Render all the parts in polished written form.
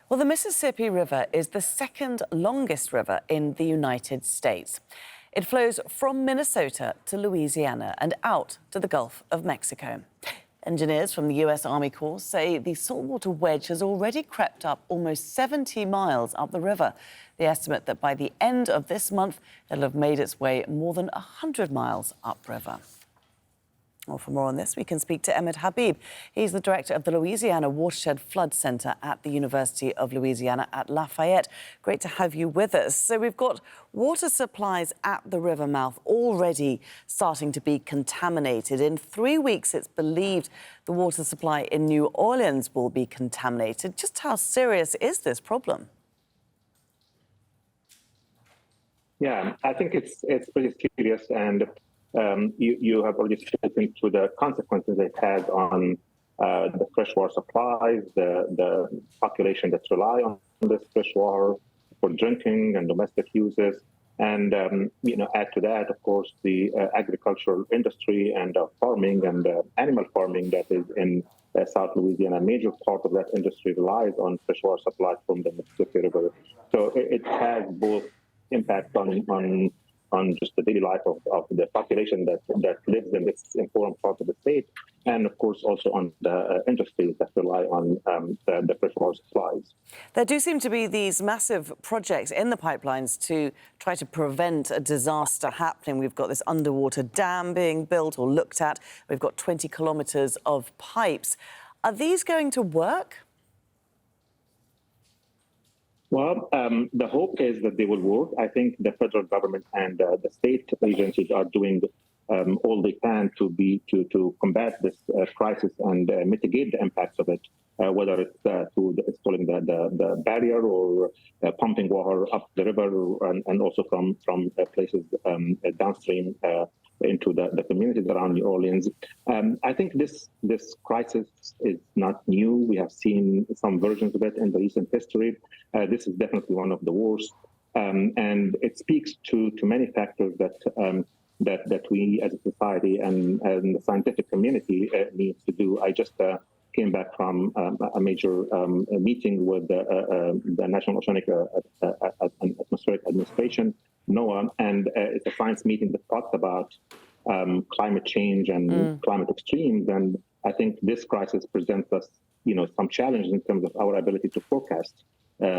Well, the Mississippi River is the second longest river in the United States. It flows from Minnesota to Louisiana and out to the Gulf of Mexico. Engineers from the U.S. Army Corps say the saltwater wedge has already crept up almost 70 miles up the river. They estimate that by the end of this month, it'll have made its way more than 100 miles upriver. Well, for more on this, we can speak to Emad Habib. He's the director of the Louisiana Watershed Flood Center at the University of Louisiana at Lafayette. Great to have you with us. So we've got water supplies at the river mouth already starting to be contaminated. In 3 weeks, it's believed the water supply in New Orleans will be contaminated. Just how serious is this problem? Yeah, I think it's pretty serious, and you have already spoken to the consequences it has on the freshwater supplies, the population that rely on this freshwater for drinking and domestic uses, and add to that, of course, the agricultural industry and farming and animal farming that is in South Louisiana. A major part of that industry relies on freshwater supply from the Mississippi River, so it has both impact on just the daily life of the population that lives in this important part of the state, and of course also on the industries that rely on the freshwater supplies. There do seem to be these massive projects in the pipelines to try to prevent a disaster happening. We've got this underwater dam being built or looked at. We've got 20 kilometres of pipes. Are these going to work? Well, the hope is that they will work. I think the federal government and the state agencies are doing all they can to combat this crisis and mitigate the impacts of it, whether it's through installing the barrier or pumping water up the river and also from places downstream into the communities around New Orleans. I think this crisis is not new. We have seen some versions of it in the recent history. This is definitely one of the worst, and it speaks to many factors that we as a society and the scientific community needs to do. I just came back from a major meeting with the National Oceanic and Atmospheric Administration, NOAA, and it's a science meeting that talks about climate change and climate extremes. And I think this crisis presents us, some challenges in terms of our ability to forecast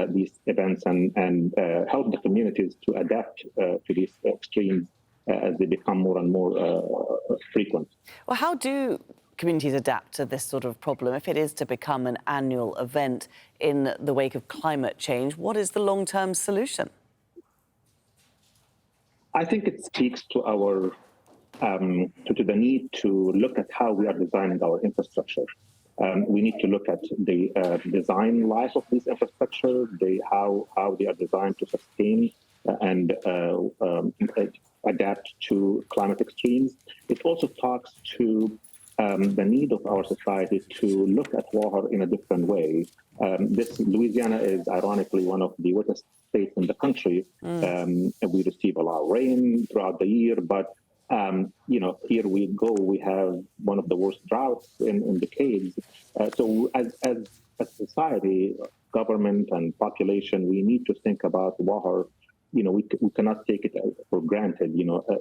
these events and help the communities to adapt to these extremes as they become more and more frequent. Well, how do communities adapt to this sort of problem if it is to become an annual event in the wake of climate change? What is the long-term solution? I think it speaks to our to the need to look at how we are designing our infrastructure. We need to look at the design life of these infrastructure, how they are designed to sustain and adapt to climate extremes. It also talks to the need of our society to look at water in a different way. Louisiana is ironically one of the wettest states in the country. And we receive a lot of rain throughout the year, but here we go, we have one of the worst droughts in decades. So as a society, government and population, we need to think about water. We cannot take it for granted.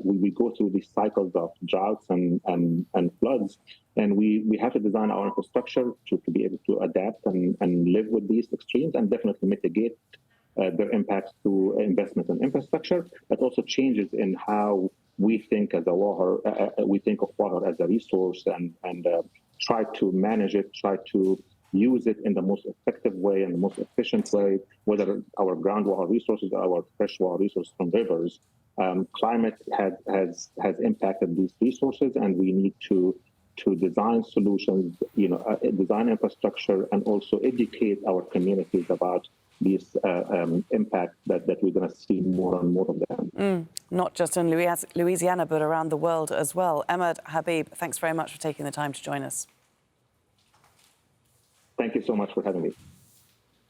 We go through these cycles of droughts and floods, and we have to design our infrastructure to be able to adapt and live with these extremes and definitely mitigate their impacts through investment in infrastructure, but also changes in how we think as we think of water as a resource and try to manage it, try to use it in the most effective way and the most efficient way, whether our groundwater resources or our freshwater resources from rivers. Climate has impacted these resources, and we need to design solutions, design infrastructure, and also educate our communities about these impacts that we're going to see more and more of them. Not just in Louisiana, but around the world as well. Emad Habib, thanks very much for taking the time to join us. Thank you so much for having me.